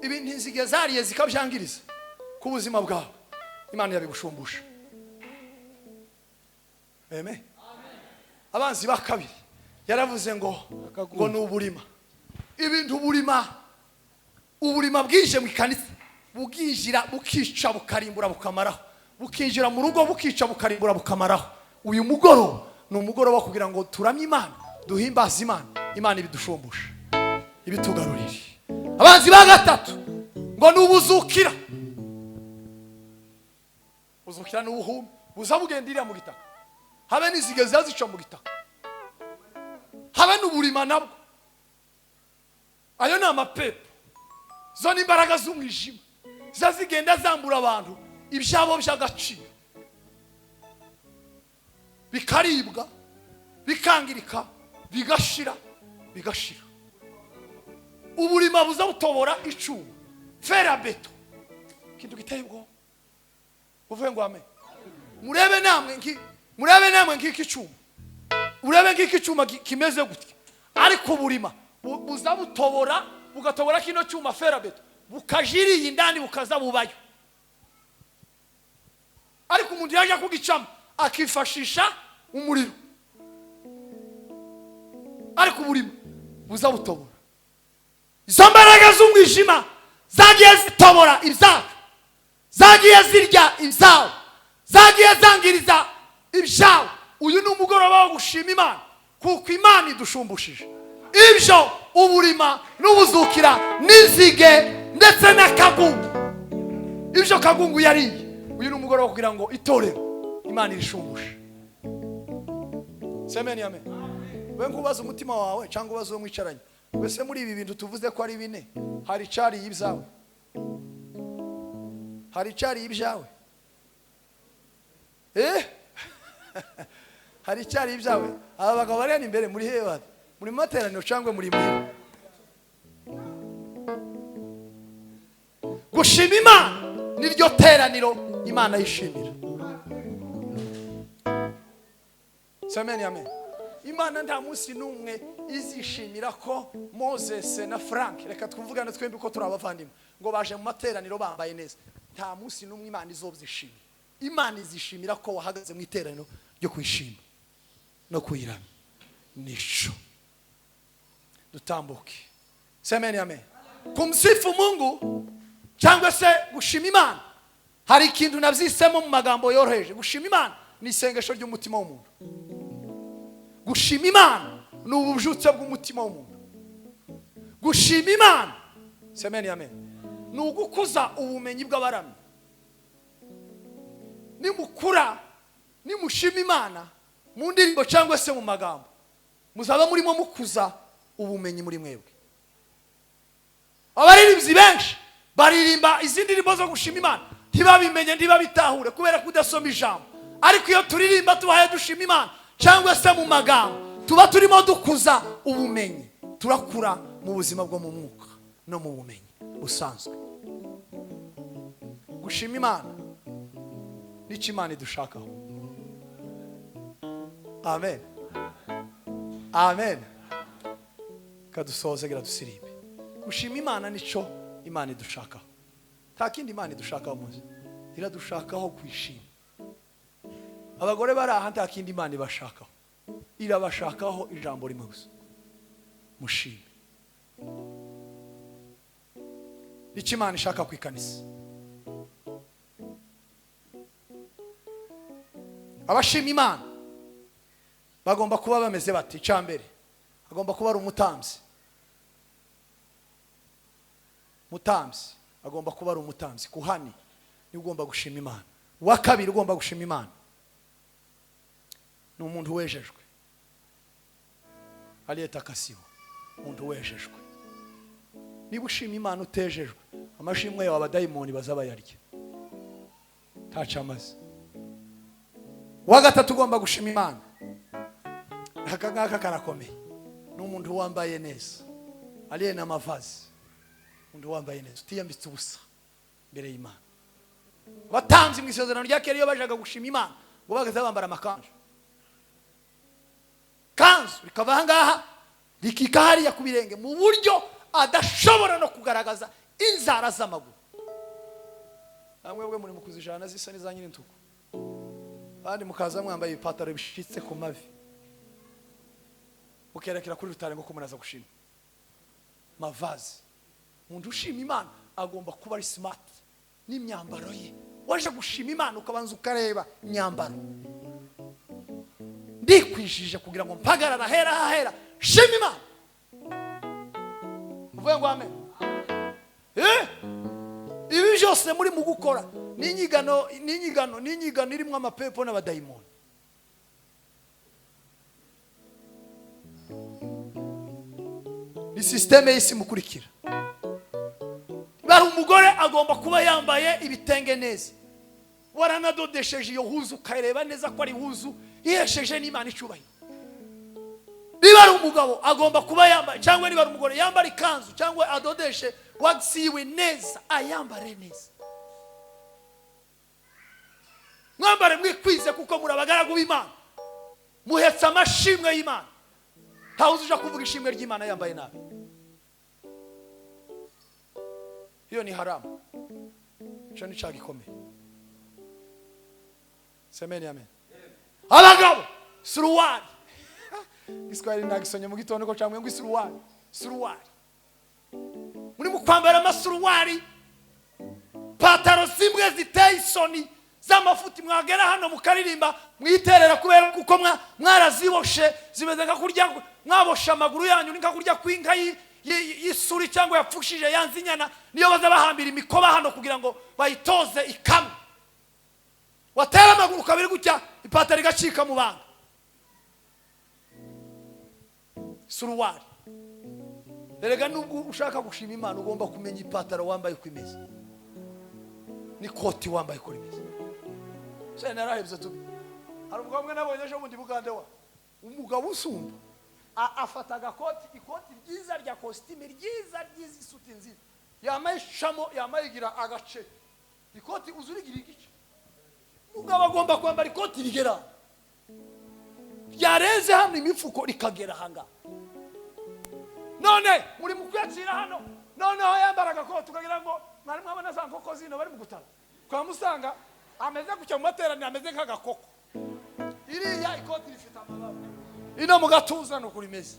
ibi ntinzige zariye zikabyangiriza ku buzima bwawe Imana yabigushumbusha amen abanzi bakabiri yaravuze ngo nuburima ibintu uburima bwije mu kanisa bugijira bukica bukarimbura bukamaraho bukinjira mu rugo bukica bukarimbura bukamaraho uyu mugoro ni umugoro wo kugira ngo turamye Imana duhimbaze Imana ibidushumbusha ibitugarurire abanzi ba gatatu ngo nubuzukira uzukira n'ubuhumbi buzabugendira mu gitaka habe n'izige zazica mu gitaka habe n'uburima nabwo ayo ni amapepo zo n'imbaraga z'umwijima zazigenda zambura abantu ibyabo by'agaciro bikaribwa bikangirika bigashira uburima buza butobora icuma ferabeto kintu giteye ubwo uvuye ngo amen murebe namwe nk'iki cuma urebe nk'iki cuma kimeze gutya ariko uburima buza butobora bugatobora kino cuma ferabeto bukajiriye indani bukaza bubayo ariko umuntu yaje kugicama akifashisha umuriro ariko uburima buza butobora izo mbaraga z'umwijima zagiye zitobora ibyacu zagiye zirya ibyawe zagiye zangiriza ibyawe uyu ni umugoroba wo gushima Imana kuko Imana idushumbushyije ibyo uburima n'ubuzukira n'inzige ndetse n'akagungu ibyo kagungu yariye uyu ni umugoroba kugira ngo itorero Imana irishumbushe semeni amen we nkubaza umutima wawe cyangwa ubaza uwo mwicaranye wese muri ibi bintu tuvuze ko ari bine hari cari y'ibyawe hari cari y'ibyawe aba bagabo bari imbere muri hehe muri materaniro cyangwa muri mwe gushima Imana niryo teraniro Imana yishimira semeni amen Imana nta munsi numwe izishimira ko Moses na Frank reka twumvugane twembi ko turabavandimwe ngo baje mu materaniro bambaye neza nta munsi numwe Imana izobyishimira Imana izishimira ko wahagaze mu iteraniro ryo kwishima no kuyirana nico dutambuke semeni amen kumsifu Mungu cyangwa se gushima Imana hari ikintu navyisemo mu magambo yoroheje gushima Imana ni isengesho ry'umutima w'umuntu gushima Imana ni ubujutse bw'umutima w'umuntu gushima Imana semeni amen ni ugukuza ubumenyi bw'abaramyi nimukura nimushima Imana mu ndirimbo cyangwa se mu magambo muzaba murimo mukuza ubumenyi muri mwebwe. Abaririmbyi benshi baririmba izindi ndirimbo zo gushima Imana ntibabimenye ntibabitahure kubera kudasoma ijambo, ariko iyo turirimba tubaye dushima Imana cyangwa se mu magambo tuba turimo dukuza ubumenyi, turakura mu buzima bwo mu mwuka no mu bumenyi busanzwe. Gushima Imana n'icyo Imana idushakaho. Amen, amen. Kadusoze gira dusirimbe. Gushima Imana n'icyo Imana idushakaho. Nta kindi Imana idushakaho muzi, iradushakaho kwishima. Abagore bari aha nta kindi Imana ibashakaho, irabashakaho ijambo rimwe gusa, mushime. Icyo Imana ishaka ku ikanisa, abashima Imana bagomba kuba bameze bati. Icya mbere agomba kuba ari umutambyi. Mutambyi agomba kuba ari umutambyi, kuhani ni ugomba gushima Imana. Wa kabiri ugomba gushima Imana ni umuntu wejejwe, aliyetakasiwa, umuntu wejejwe. Niba ushima Imana utejejwe, amashimwe yawe abadayimoni bazabayarya ntacamaze. Wa gatatu ugomba gushima Imana, aka ngaka karakomeye, ni umuntu wambaye neza, aliye na mavazi, umuntu wambaye neza utiyambitse ubusa mbere y'Imana. Abatambyi mu isezerano rya kera iyo bajaga gushima Imana ngo bagaza bambara amakanzu, kanzu rikava aha ngaha rikika hariya ku birenge mu buryo adashobora no kugaragaza inzara z'amaguru. Namwe bwe muri mukuzijana zisa n'iza nyirintuku, kandi mukaza mwambaye ipataro bishitse ku mavi, mukerekera kuri rutare ngo kumunaza gushima. Mavazi, umuntu ushima Imana agomba kuba ari smart n'imyambaro ye. Waje gushima Imana ukabanza ukareba imyambaro, ndikwijije kugira ngo mpagarara hera hahera shima Imana. Uvuye ngo amen. Ibi byose muri mu gukora n'inyigano irimo amapepo n'abadayimoni. Ni systeme y'isi mukurikira. Bari umugore agomba kuba yambaye ibitenge neza, waranadodesheje iyo huzu ukareba neza ko ari huzu ihesheje n'Imana icubahiro. Niba ari umugabo agomba kuba yambaye, cyangwa niba ari umugore yambara ikanzu cyangwa adodeshe wagisiwe neza, ayambare neza. Mwambare mwikwize kuko muri abagaragu b'Imana, muhetse amashimwe y'Imana. Ntawuzi uja kuvuga ishimwe ry'Imana yambaye nabi, iyo ni haramu. Cyo ni cyaha gikomeye. Semeni amen. Abagabo suruwari, Iswahili nagisonye mu gitondo ko cyangwa ngo suruwari. Muri mu kwambara amasuruwari, pataro zimwe ziteye isoni z'amafuti, mwagera hano mukaririmba mwiterera kubera kuko mwaraziboshe zimeze nka kurya, mwabosha amaguru yanyu ninka kurya kwinka y'isuri cyangwa yapfushije yanzinyana, niyo baza bahambira imikoba hano kugira ngo bayitoze ikamwe. Watera amaguru kabiri gutya ipataro igacika mu banga. Suruwari. Erega nubwo ushaka gushima Imana ugomba kumenya ipataro wambaye uko imeze, n'ikoti wambaye uko imeze. Cyane narahebye tu. Hari umugabo umwe nabonye ejo bundi Bugande wa umugabo usumba afata agakoti, ikoti ryiza rya costume ryiza isuti nziza, yamayishamo yamayigira agace, ikoti uzurigira igice. Umugabo agomba kwambara ikoti rigera ryareze hano imifuko rikagera hanga. None muri mukwakira hano, noneho yambara agakoti ukagira ngo mwari mwabona za nkoko zino bari mu gutara, kwa musanga ameze gutya mu materaniro ameze nk'agakoko. Iriya ikoti rifite amababa, ino mu gatuza no kuri meza.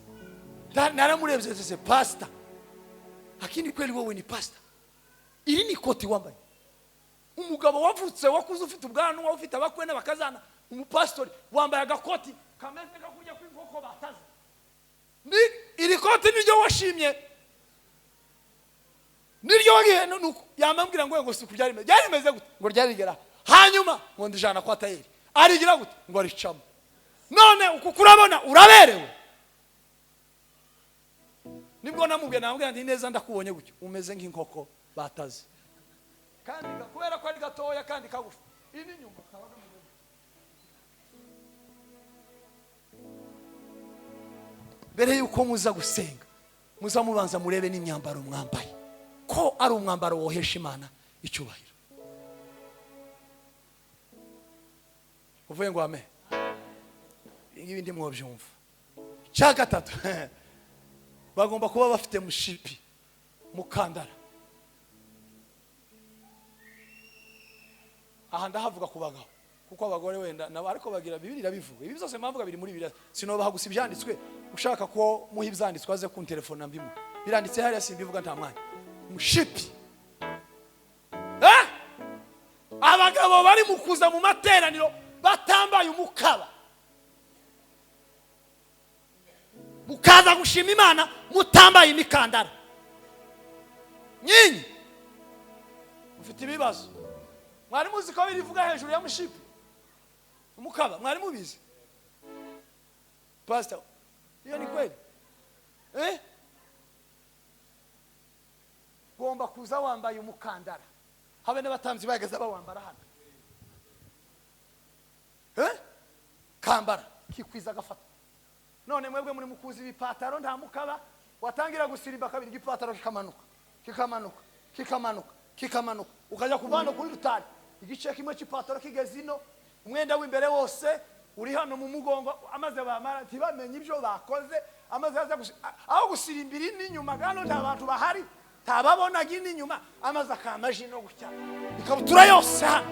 Naramurebye sese pasta, lakini kweli wewe ni pasta. Iri ni ikoti wambaye. Umugabo wavutse wakuze ufite ubwanwa ufite abakwene bakazana, umupastori wambaye agakoti kameze nk'akujya kw'inkoko bataze. Ni iri koti niryo washimye, niryo wagiye nuko yamambwira ngo si kuryari meze gute ngo ryari rigera hanyuma ngo ndijana kwa tayeri arigira gute ngo aricamo none uku kurabona uraberewe nibwo namubwiye nambwira nti neza ndakubonye gutyo umeze nk'inkoko bataze kandi kubera ko ari gatoya kandi kagufi ini nyuma kabaga mbere yuko muza gusenga muza mubanza murebe n'imyambaro mwambaye ko ari umwambaro wohesha Imana icyubahiro uvuye ngo amen ibi ndi mwobyumva cya gatatu bagomba kuba bafite mushipi mukandara aha ndahavuga ku bagabo kuko abagore wenda nabo ariko bagira Bibiliya irabivuga ibi byose mpamvuga biri muri Bibiliya sinobaha gusa ibyanditswe ushaka ko muha ibyanditswe aze ku telefone mbimo biranditse hariya simbivuga nta mwanya mushipi abagabo bari mu kuza mu materaniro batambaye umukaba mukaza gushima Imana mutambaye imikandara nyinyi ufite ibibazo mwari muzi ko birivuga hejuru ya mushipi umukaba mwari mubizi pastor iyo ni kweli gomba kuza wambaye umukandara habe n'abatamzi bageze bawambara hano kambara kikwiza gafata none mwebwe muri mukuzi bipataro nta mukaba watangira gusirimba kabiri gipataro kikamanuka ukajya kuvana kuri rutari igice kimwe cy'ipataro kigezino umwenda w'imbere wose uri hano mu mugongo amaze bamara ntibamenye ibyo bakoze amaze aho gusirimbira n'inyuma gano nta bantu bahari tababona gini nyuma amaze akamaji no gutya ikabutura yose hano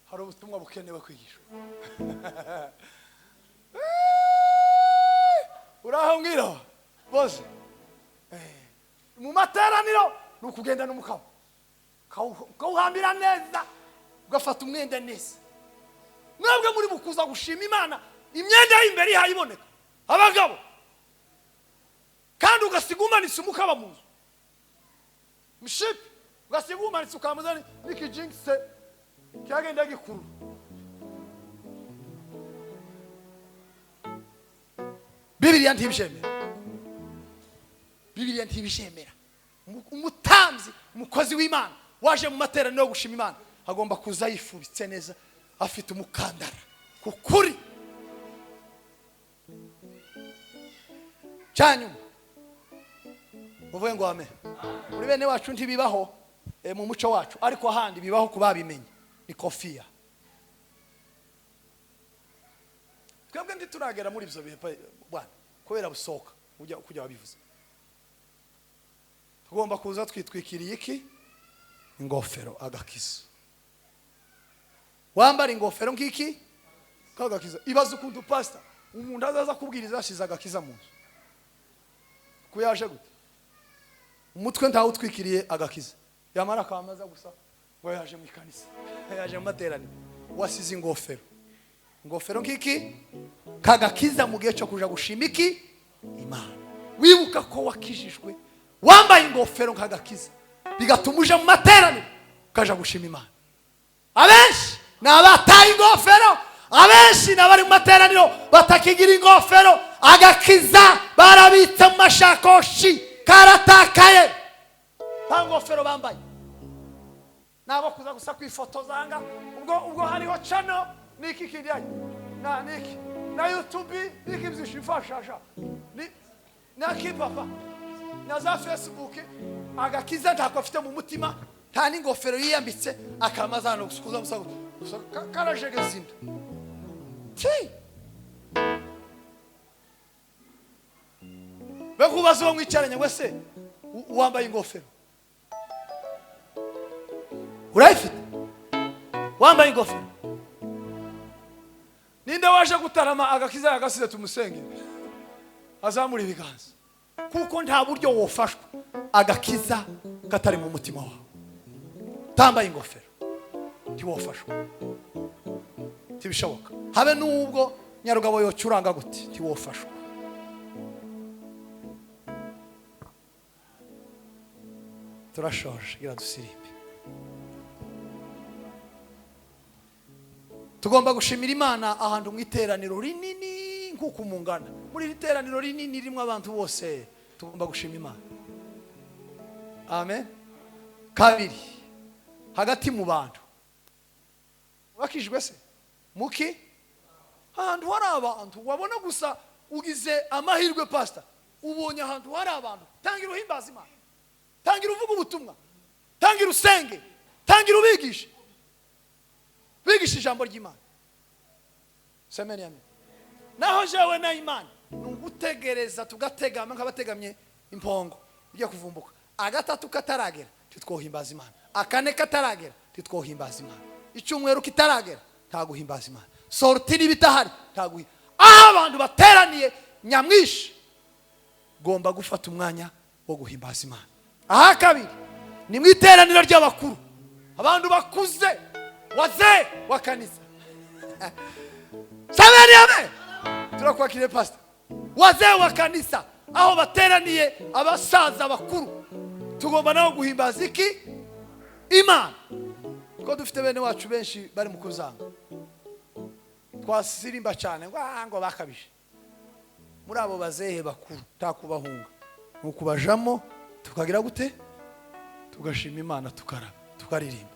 hari ubutumwa bukenewe kwigishwa uraho ngira bose mu materaniro nukugenda n'umukabo kawuhambira neza ugafata umwenda neza mwebwe muri bukuza gushima Imana imyenda y'imbere ihayiboneka abagabo kandi ugasigumanitse umukaba mu nzu mushipi ugasigumanitse ukamuzana n'ikijingse cyagenda gikuru Bibiliya ntibishemera umutamzi umukozi w'Imana waje mu materaniro yo gushima Imana agomba kuza yifubitse neza afite umukandara kukuri cyanyuma uvuye ngo amen muri bene wacu ntibibaho mu muco wacu ariko ahandi bibaho kubabimenye ni kofia twebwe ndi turagera muri ibyo bihe bwana kubera busoka kujya wabivuze tugomba kuza twitwikiriye iki ingofero agakiza wambara ingofero nk'iki kagakiza ibaze ukuntu pastor umuntu azaza kubwiriza yashize agakiza mu nzu kuyaje gute umutwe ntawe utwikiriye agakiza yamara kamaza gusa ngo yaje mu kanisa yaje mu materaniro wasize ingofero nk'iki kagakiza mu gihe cyo kuja gushima iki Imana wibuka ko wakijijwe wambaye ingofero nk'agakiza bigatuma uje mu materaniro ukaja gushima Imana abenshi nabataye ingofero abenshi nabari mu materaniro batakigira ingofero agakiza barabitse mu mashakoshi karatakaye nta ngofero bambaye nabo kuza gusa kwifotozanga ubwo hariho channel niki kijyaye niki na YouTube niki byishifashasha na kipapa na za Facebook agakiza ntako afite mu mutima nta n'ingofero yiyambitse akamazana gusukuza musago karajegezinde bekubazo bamwicaranye wese wambaye ingofero urayifite wambaye ingofero ninde waje gutarama agakiza yagasize tumusenge azamura ibiganza kuko nta buryo wofashwa agakiza katari mu mutima wawe tambaye ingofero tiwofashwa tibishoboka habe nubwo nyarugabo yocuranga gute tiwofashwa turashoje gira dusirimbe. Tugomba gushimira Imana ahantu mu iteraniro rinini nkuko mungana. Muri iteraniro rinini ririmo abantu bose tugomba gushima Imana. Amen. Kabiri, hagati mu bantu bakijwe se muki ahantu hari abantu wabona gusa ugize amahirwe pastor ubonye ahantu hari abantu tangira uhimbaza Imana, tangira uvuga ubutumwa, tangira usenge, tangira ubigisha, bigisha ijambo ry'Imana. Semeni amen. Naho jewe na Imana nugutegereza tugategama nk'abategamye impongo ijya kuvumbuka. Agatatu kataragera titwohimbaza Imana, akane kataragera titwohimbaza Imana, icyumweru kitaragera ntaguhimbaza Imana, sortini bitahari ntaguhi. Abantu bateraniye nyamwishi gomba gufata umwanya wo guhimbaza Imana. Aha kabiri ni mu iteraniro ry'abakuru, abantu bakuze, wazee wa kanisa. Sameni amen. Turakwakire pastor. Wazee wa kanisa aho bateraniye abasaza bakuru tugomba naho guhimbaza iki Imana. Ko dufite bene wacu benshi bari mu kuzanga twasirimba cyane ngo bakabije. Muri abo bazehe bakuru takubahunga nuko bajamo tukagira gute tugashima Imana tukaririmba.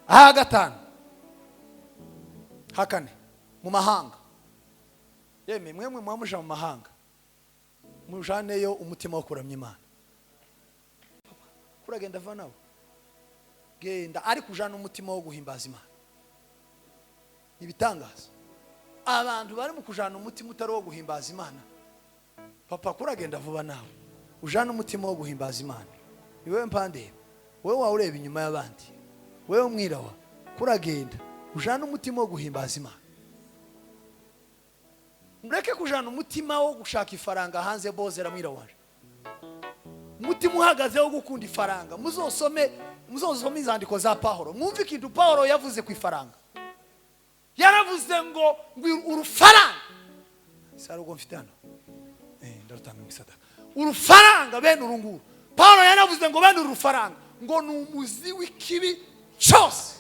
Aha gatanu hakane mu mahanga. Yeme mwemwe mwamuja mu mahanga mujaneyo umutima wo kuramya Imana. Kuragenda vanaho genda ari kujana umutima wo guhimbaza Imana. Ibitangaza abantu bari mu kujana umutima utari wo guhimbaza Imana. Papa kuragenda vuba nawe ujana umutima wo guhimbaza Imana. Niwe mpande wewe waureba inyuma y'abandi, wewe mwirawa kuragenda ujana umutima wo guhimbaza Imana. Mureke kujana umutima wo gushaka ifaranga hanze bozera mwirawaje. Umutima uhagaze wo gukunda ifaranga. Muzosome izandiko za Pawulo. Mwumve ikintu Pawulo yavuze ku ifaranga. Yaravuze ngo urufaranga. Sarugo mfite hano. Ndarutanga misada. Urufaranga bene urunguru. Pawulo yaravuze ngo bene urufaranga ngo ni umuzi w'ikibi cyose.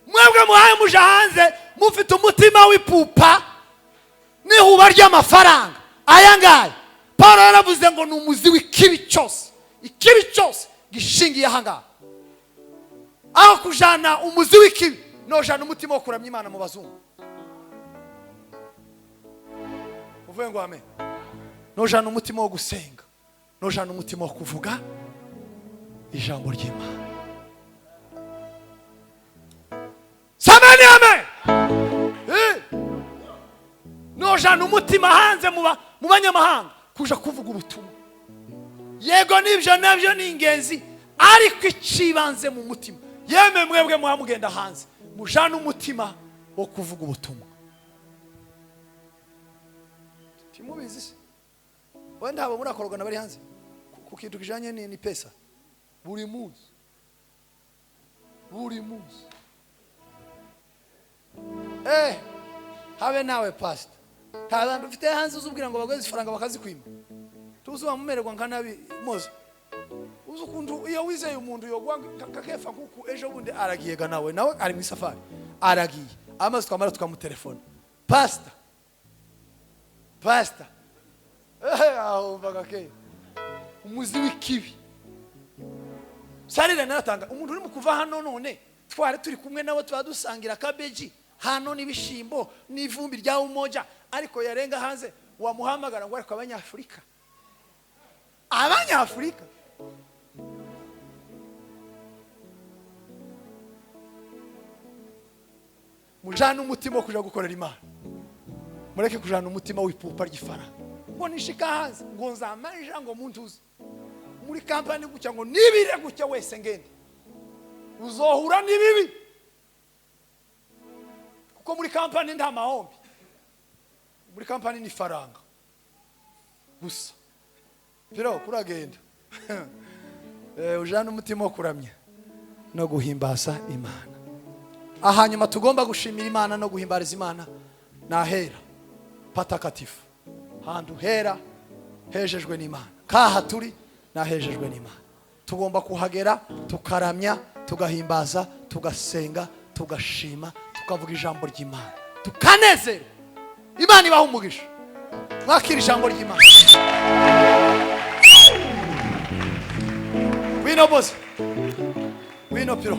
Mwebwe muhaye muja hanze mufite umutima w'ipupa n'ihuba ry'amafaranga. Aya ngaya Pawulo yaravuze ngo ni umuzi w'ikibi cyose. Ikibi cyose gishingiye aha. Aho kujana umuzi w'ikibi nojana umutima wo kuramya Imana mu bazungu. Uvuye ngo amen. Nojana umutima wo gusenga, nojana umutima wo kuvuga ijambo ry'Imana. Sameni amen. Nojana umutima hanze mu banyamahanga kuja kuvuga ubutumwa. Yego nibyo nabyo ni ingenzi ariko ikibanze mu mutima. Yeme mwebwe muhamugenda hanze mujana umutima wo kuvuga ubutumwa. Timubizi se wenda abo murakorogana bari hanze ku kintu kijanye ni pesa buri munsi habe nawe pastor abantu ufite hanze uzubwira ngo bagweze ifaranga bakazikwima tuzuba mumererwa nkanabi moze uzukuntu iyo wizeye umuntu yogwanga kakefa kuko ejo bundi aragiyega nawe ari mu safari aragiye amaze twamara tukamutelefona pastor aho bagake umuzi w'ikibi sarire naratanga umuntu uri mu kuva hano none tware turi kumwe nawe twadusangira kabeji hano nibishimbo n'ivumbi rya umoja ariko yarenga hanze wamuhamagara ngo ariko abanyafrika mujana umutima wo kuja gukorera Imana. Mureke kujana umutima w'ipupa ry'ifaranga ngo nishika hanze ngo nzamanja ngo muntuze muri kampani gucya ngo nibire gucya wese ngende uzohura nibibi kuko muri kampani nta mahombi. Muri kampani ni faranga gusa pero kuragenda ujana umutima wo kuramya no guhimbaza Imana. Ahanyuma tugomba gushimira Imana no guhimbariza Imana nahera patakatifu handu hera hejejwe n'Imana. Kaha turi nahejejwe n'Imana. Tugomba kuhagera tukaramya, tugahimbaza, tugasenga, tugashima, tukavuga ijambo ry'Imana, tukanezerwa. Imana ibaha umugisha. Mwakira ijambo ry'Imana. Wino boss, wino piro.